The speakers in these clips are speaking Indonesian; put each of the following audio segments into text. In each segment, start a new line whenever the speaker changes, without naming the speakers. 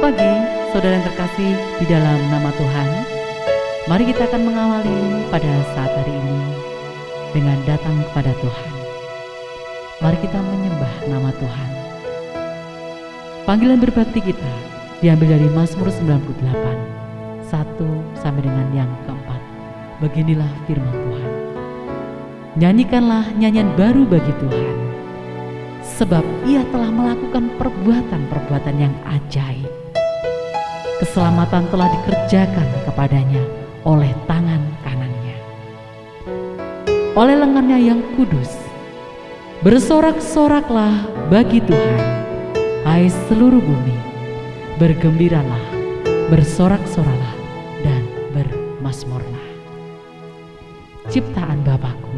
pagi, saudara yang terkasih di dalam nama Tuhan. Mari kita akan mengawali pada saat hari ini dengan datang kepada Tuhan. Mari kita menyembah nama Tuhan. Panggilan berbakti kita diambil dari Mazmur 98, 1 sampai dengan yang keempat. Beginilah firman Tuhan. Nyanyikanlah nyanyian baru bagi Tuhan, sebab Ia telah melakukan perbuatan-perbuatan yang ajaib. Keselamatan telah dikerjakan kepadanya oleh tangan kanannya, oleh lengannya yang kudus. Bersorak-soraklah bagi Tuhan, hai seluruh bumi. Bergembiralah, bersorak-soraklah, dan bermazmurlah. Ciptaan Bapakku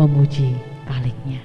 memuji Khaliknya.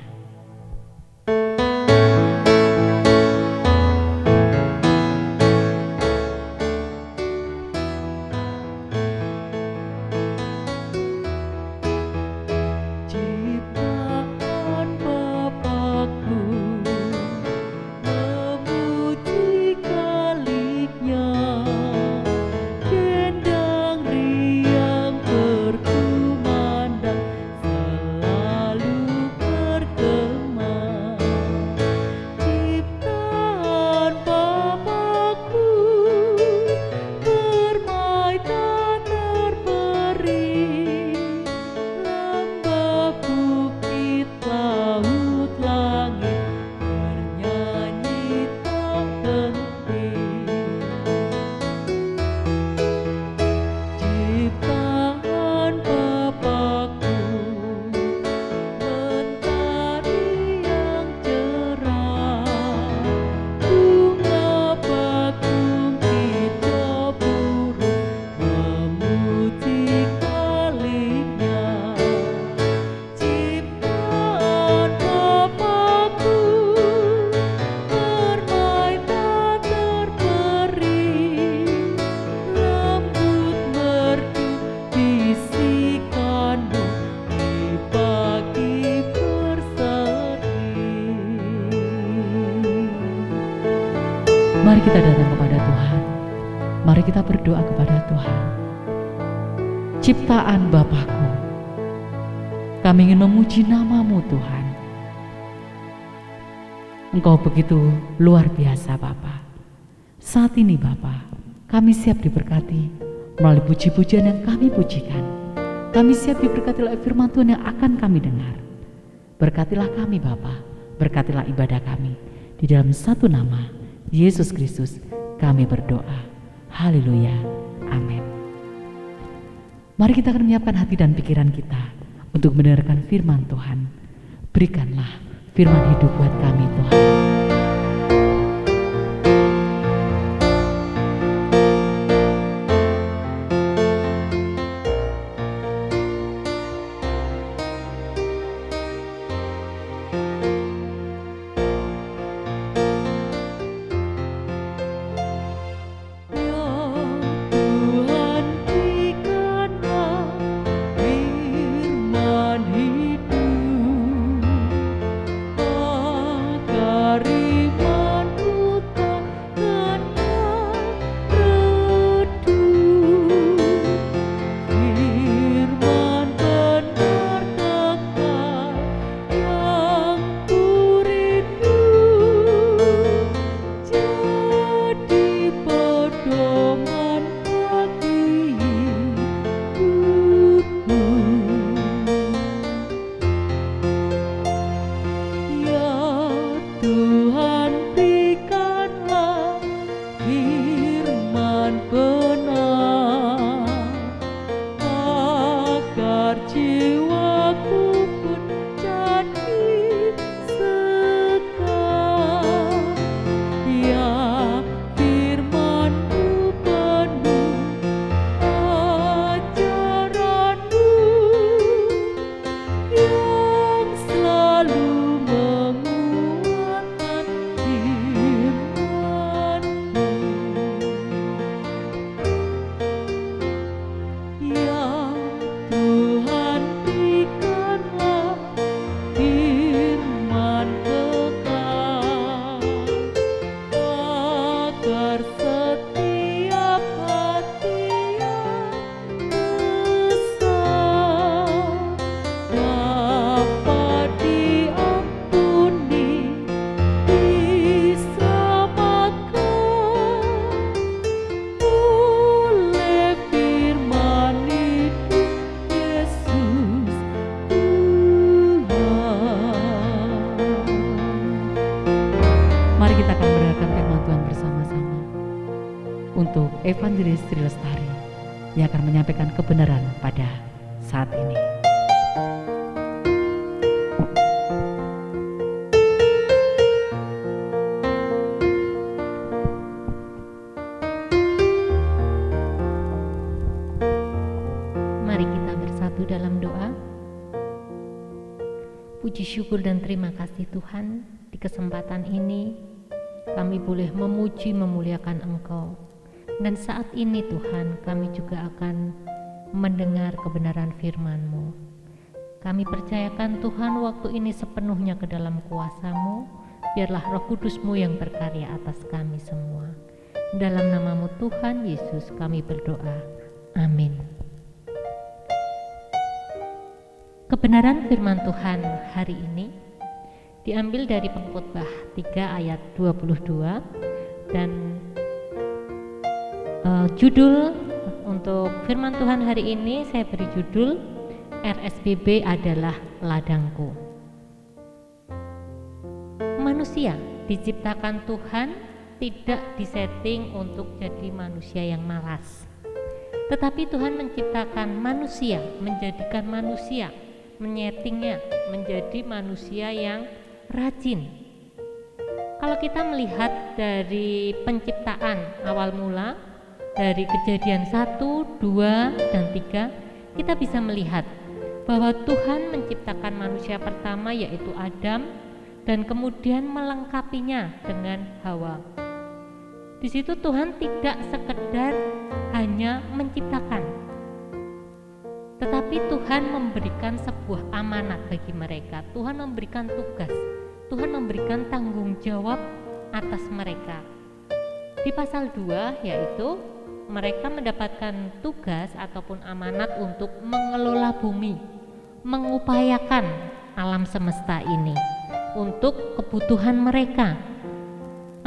Mari kita datang kepada Tuhan. Mari kita berdoa kepada Tuhan. Ciptaan Bapakku, kami ingin memuji nama-Mu Tuhan. Engkau begitu luar biasa Bapa. Saat ini Bapa, kami siap diberkati melalui puji-pujian yang kami pujikan. Kami siap diberkati oleh firman Tuhan yang akan kami dengar. Berkatilah kami Bapa, berkatilah ibadah kami. Di dalam satu nama, Yesus Kristus, kami berdoa. Haleluya. Amin. Mari kita akan menyiapkan hati dan pikiran kita untuk mendengarkan firman Tuhan. Berikanlah firman hidup buat kami Tuhan.
Dari
untuk Evangelis Sri Lestari yang akan menyampaikan kebenaran pada saat ini.
Mari kita bersatu dalam doa. Puji syukur dan terima kasih Tuhan, di kesempatan ini kami boleh memuji memuliakan Engkau. Dan saat ini Tuhan, kami juga akan mendengar kebenaran firman-Mu. Kami percayakan Tuhan waktu ini sepenuhnya ke dalam kuasa-Mu. Biarlah Roh Kudus-Mu yang berkarya atas kami semua. Dalam nama-Mu Tuhan Yesus kami berdoa. Amin. Kebenaran firman Tuhan hari ini diambil dari Pengkhotbah 3 ayat 22 dan judul untuk firman Tuhan hari ini saya beri judul RSBB adalah ladangku. Manusia diciptakan Tuhan tidak disetting untuk jadi manusia yang malas, tetapi Tuhan menciptakan manusia, menjadikan manusia, menyetingnya menjadi manusia yang rajin. Kalau kita melihat dari penciptaan awal mula, dari Kejadian 1, 2, dan 3, kita bisa melihat bahwa Tuhan menciptakan manusia pertama yaitu Adam dan kemudian melengkapinya dengan Hawa. Di situ Tuhan tidak sekedar hanya menciptakan, tetapi Tuhan memberikan sebuah amanat bagi mereka. Tuhan memberikan tugas, Tuhan memberikan tanggung jawab atas mereka. Di pasal 2 yaitu mereka mendapatkan tugas ataupun amanat untuk mengelola bumi, mengupayakan alam semesta ini untuk kebutuhan mereka.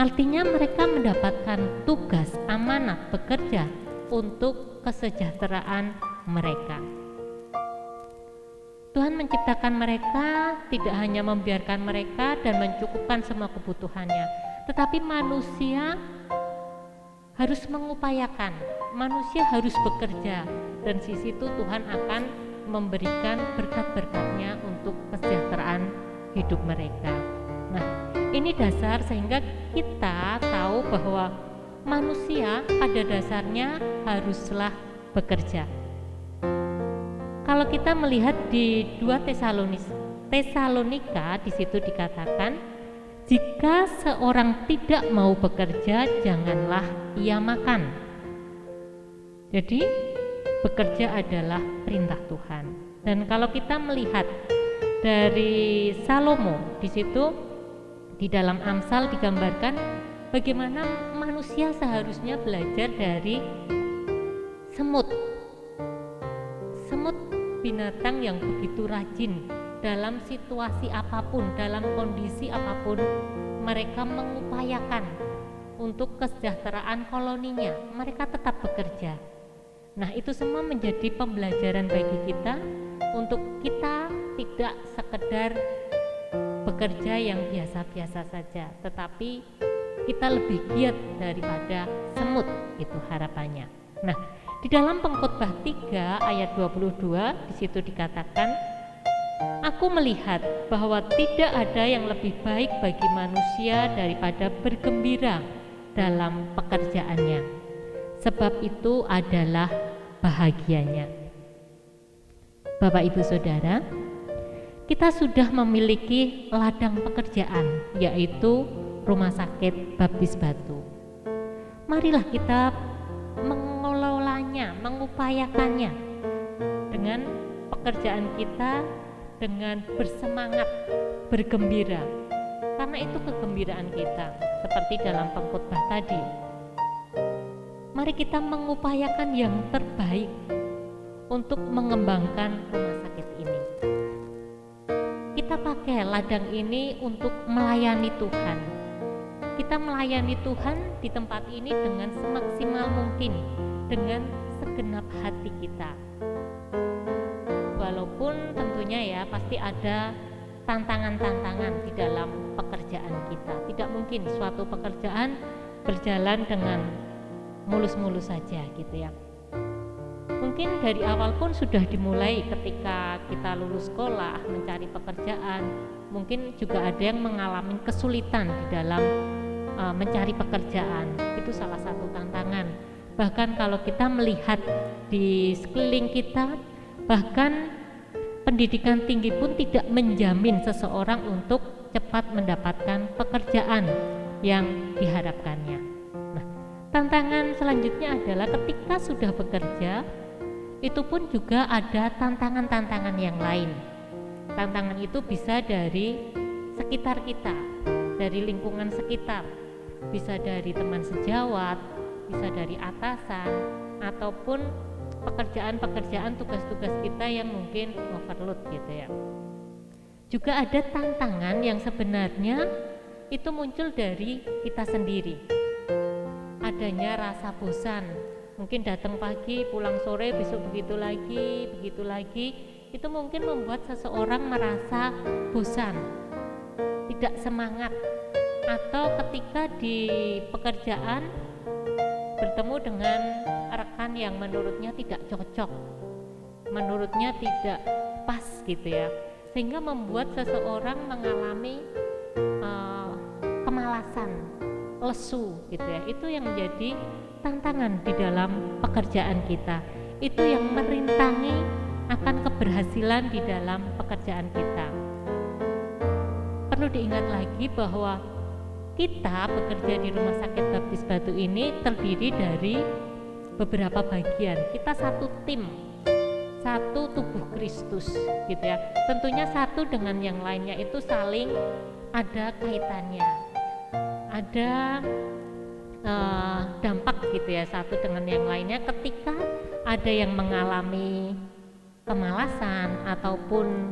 Artinya mereka mendapatkan tugas, amanat, bekerja untuk kesejahteraan mereka. Tuhan menciptakan mereka tidak hanya membiarkan mereka dan mencukupkan semua kebutuhannya, tetapi manusia harus mengupayakan, manusia harus bekerja, dan di situ Tuhan akan memberikan berkat-berkatnya untuk kesejahteraan hidup mereka. Nah, ini dasar sehingga kita tahu bahwa manusia pada dasarnya haruslah bekerja. Kalau kita melihat di 2 Tesalonika, di situ dikatakan, jika seorang tidak mau bekerja, janganlah ia makan. Jadi, bekerja adalah perintah Tuhan. Dan kalau kita melihat dari Salomo, di situ di dalam Amsal digambarkan bagaimana manusia seharusnya belajar dari semut. Semut binatang yang begitu rajin dalam situasi apapun, dalam kondisi apapun, mereka mengupayakan untuk kesejahteraan koloninya, mereka tetap bekerja. Nah, itu semua menjadi pembelajaran bagi kita untuk kita tidak sekedar bekerja yang biasa-biasa saja, tetapi kita lebih giat daripada semut, itu harapannya. Nah, di dalam Pengkhotbah 3 ayat 22 di situ dikatakan, aku melihat bahwa tidak ada yang lebih baik bagi manusia daripada bergembira dalam pekerjaannya, sebab itu adalah bahagianya. Bapak Ibu Saudara, kita sudah memiliki ladang pekerjaan, yaitu Rumah Sakit Baptis Batu. Marilah kita mengelolanya, mengupayakannya dengan pekerjaan kita, dengan bersemangat, bergembira, karena itu kegembiraan kita, seperti dalam pengkhotbah tadi. Mari kita mengupayakan yang terbaik untuk mengembangkan rumah sakit ini. Kita pakai ladang ini untuk melayani Tuhan. Kita melayani Tuhan di tempat ini dengan semaksimal mungkin, dengan segenap hati kita. Walaupun tentunya ya pasti ada tantangan-tantangan di dalam pekerjaan kita. Tidak mungkin suatu pekerjaan berjalan dengan mulus-mulus saja gitu ya. Mungkin dari awal pun sudah dimulai ketika kita lulus sekolah, mencari pekerjaan. Mungkin juga ada yang mengalami kesulitan di dalam mencari pekerjaan. Itu salah satu tantangan. Bahkan kalau kita melihat di sekeliling kita, bahkan pendidikan tinggi pun tidak menjamin seseorang untuk cepat mendapatkan pekerjaan yang diharapkannya. Nah, tantangan selanjutnya adalah ketika sudah bekerja, itu pun juga ada tantangan-tantangan yang lain. Tantangan itu bisa dari sekitar kita, dari lingkungan sekitar, bisa dari teman sejawat, bisa dari atasan, ataupun pekerjaan-pekerjaan tugas-tugas kita yang mungkin overload gitu ya. Juga ada tantangan yang sebenarnya itu muncul dari kita sendiri. Adanya rasa bosan, mungkin datang pagi, pulang sore, besok begitu lagi, itu mungkin membuat seseorang merasa bosan, tidak semangat, atau ketika di pekerjaan bertemu dengan rekan yang menurutnya tidak cocok, menurutnya tidak pas gitu ya, sehingga membuat seseorang mengalami kemalasan, lesu gitu ya. Itu yang menjadi tantangan di dalam pekerjaan kita, itu yang merintangi akan keberhasilan di dalam pekerjaan kita. Perlu diingat lagi bahwa kita bekerja di Rumah Sakit Baptis Batu ini terdiri dari beberapa bagian. Kita satu tim, satu tubuh Kristus gitu ya. Tentunya satu dengan yang lainnya itu saling ada kaitannya, ada dampak gitu ya, satu dengan yang lainnya. Ketika ada yang mengalami kemalasan ataupun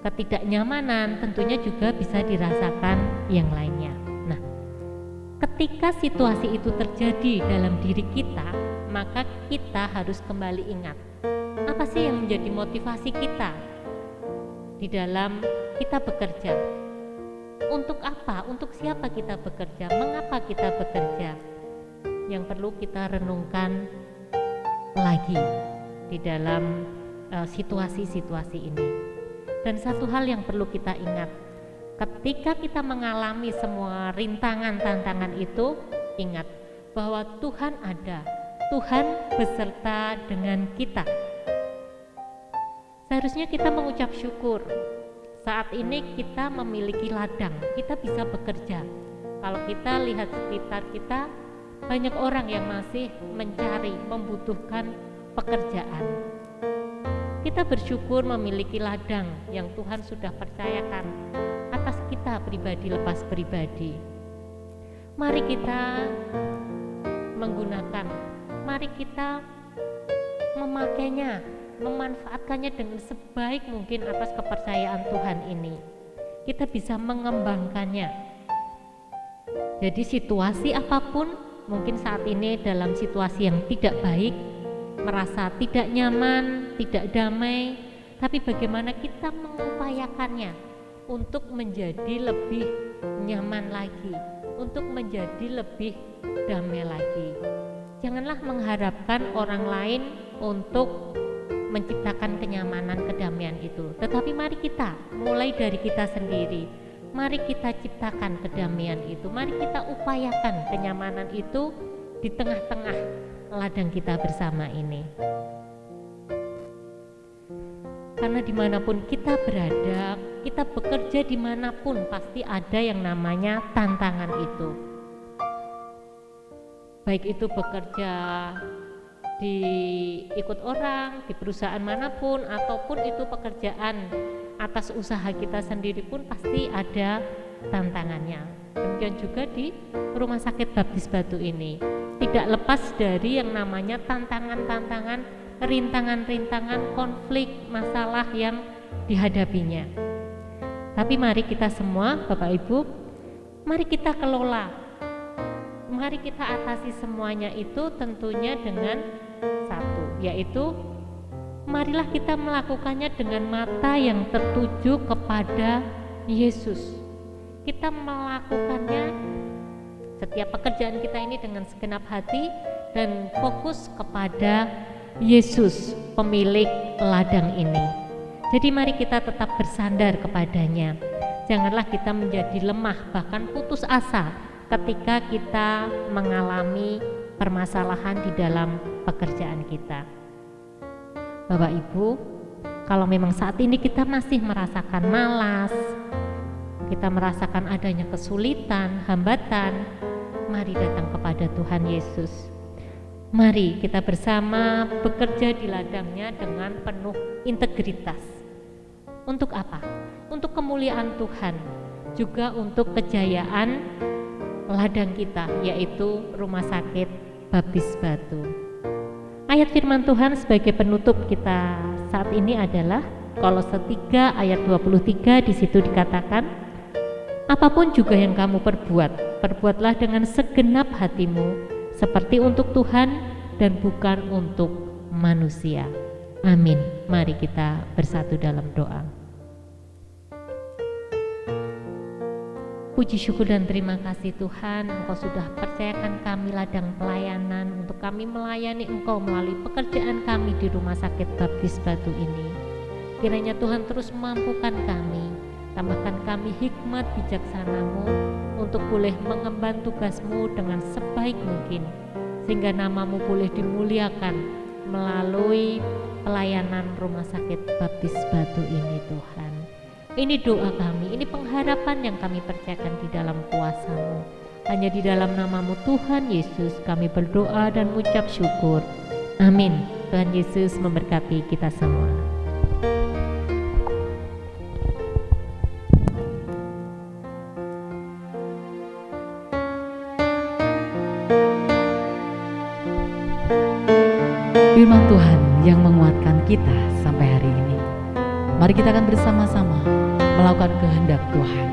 ketidaknyamanan, tentunya juga bisa dirasakan yang lainnya. Nah, ketika situasi itu terjadi dalam diri kita, maka kita harus kembali ingat, apa sih yang menjadi motivasi kita di dalam kita bekerja? Untuk apa? Untuk siapa kita bekerja? Mengapa kita bekerja? Yang perlu kita renungkan lagi di dalam situasi-situasi ini. Dan satu hal yang perlu kita ingat, ketika kita mengalami semua rintangan, tantangan itu, ingat bahwa Tuhan ada, Tuhan beserta dengan kita. Seharusnya kita mengucap syukur. Saat ini kita memiliki ladang, kita bisa bekerja. Kalau kita lihat sekitar kita, banyak orang yang masih mencari, membutuhkan pekerjaan. Kita bersyukur memiliki ladang yang Tuhan sudah percayakan atas kita pribadi lepas pribadi. Mari kita menggunakan, mari kita memakainya, memanfaatkannya dengan sebaik mungkin atas kepercayaan Tuhan ini. Kita bisa mengembangkannya. Jadi situasi apapun, mungkin saat ini dalam situasi yang tidak baik, merasa tidak nyaman, tidak damai, tapi bagaimana kita mengupayakannya untuk menjadi lebih nyaman lagi, untuk menjadi lebih damai lagi. Janganlah mengharapkan orang lain untuk menciptakan kenyamanan, kedamaian itu. Tetapi mari kita mulai dari kita sendiri. Mari kita ciptakan kedamaian itu. Mari kita upayakan kenyamanan itu di tengah-tengah ladang kita bersama ini. Karena dimanapun kita berada, kita bekerja dimanapun, pasti ada yang namanya tantangan itu. Baik itu bekerja ikut orang, di perusahaan manapun, ataupun itu pekerjaan atas usaha kita sendiri pun pasti ada tantangannya. Demikian juga di Rumah Sakit Baptis Batu ini, tidak lepas dari yang namanya tantangan-tantangan, rintangan-rintangan, konflik, masalah yang dihadapinya. Tapi mari kita semua, Bapak Ibu, mari kita kelola, mari kita atasi semuanya itu tentunya dengan satu, yaitu marilah kita melakukannya dengan mata yang tertuju kepada Yesus. Kita melakukannya setiap pekerjaan kita ini dengan segenap hati, dan fokus kepada Yesus, pemilik ladang ini. Jadi mari kita tetap bersandar kepadanya. Janganlah kita menjadi lemah, bahkan putus asa ketika kita mengalami permasalahan di dalam pekerjaan kita. Bapak Ibu, kalau memang saat ini kita masih merasakan malas, kita merasakan adanya kesulitan, hambatan, mari datang kepada Tuhan Yesus. Mari kita bersama bekerja di ladangnya dengan penuh integritas. Untuk apa? Untuk kemuliaan Tuhan, juga untuk kejayaan ladang kita, yaitu Rumah Sakit Baptis Batu. Ayat firman Tuhan sebagai penutup kita saat ini adalah Kolose 3 ayat 23. Di situ dikatakan, apapun juga yang kamu perbuat, perbuatlah dengan segenap hatimu, seperti untuk Tuhan dan bukan untuk manusia. Amin. Mari kita bersatu dalam doa. Puji syukur dan terima kasih Tuhan, Engkau sudah percayakan kami ladang pelayanan untuk kami melayani Engkau melalui pekerjaan kami di Rumah Sakit Baptis Batu ini. Kiranya Tuhan terus mampukan kami, tambahkan kami hikmat bijaksana-Mu untuk boleh mengemban tugas-Mu dengan sebaik mungkin, sehingga nama-Mu boleh dimuliakan melalui pelayanan Rumah Sakit Baptis Batu ini Tuhan. Ini doa kami, ini pengharapan yang kami percayakan di dalam kuasa-Mu. Hanya di dalam nama-Mu Tuhan Yesus kami berdoa dan mengucap syukur. Amin. Tuhan Yesus memberkati kita semua.
Firman Tuhan yang menguatkan kita sampai hari ini. Mari kita akan bersama-sama melakukan kehendak Tuhan.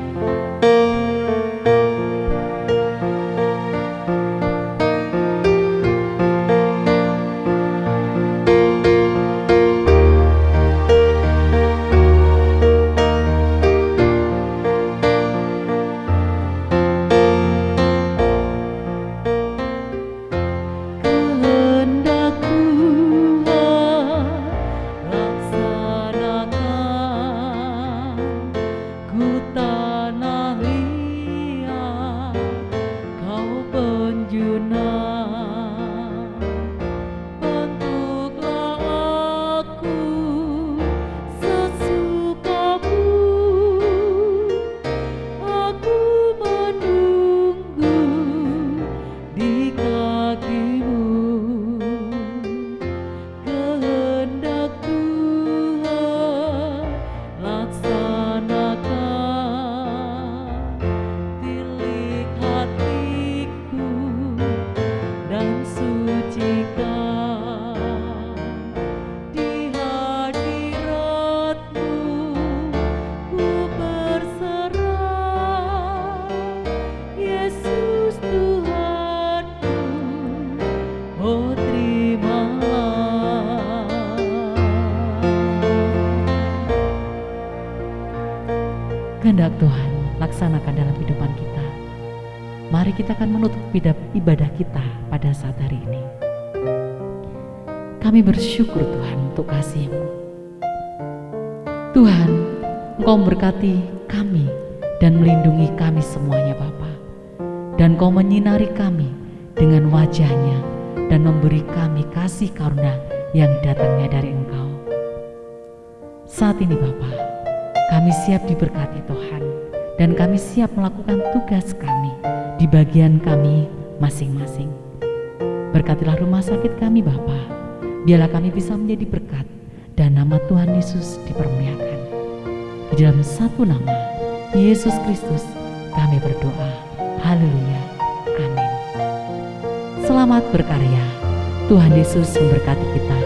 Kehendak Tuhan laksanakan dalam kehidupan kita. Mari kita akan menutup ibadah kita pada saat hari ini. Kami bersyukur Tuhan untuk kasih-Mu. Tuhan, Engkau memberkati kami dan melindungi kami semuanya Bapa. Dan Engkau menyinari kami dengan wajah-Nya dan memberi kami kasih karunia yang datangnya dari Engkau. Saat ini Bapa, kami siap diberkati Tuhan, dan kami siap melakukan tugas kami di bagian kami masing-masing. Berkatilah rumah sakit kami Bapa, biarlah kami bisa menjadi berkat dan nama Tuhan Yesus dipermuliakan. Di dalam satu nama, Yesus Kristus, kami berdoa. Haleluya. Amin. Selamat berkarya. Tuhan Yesus memberkati kita.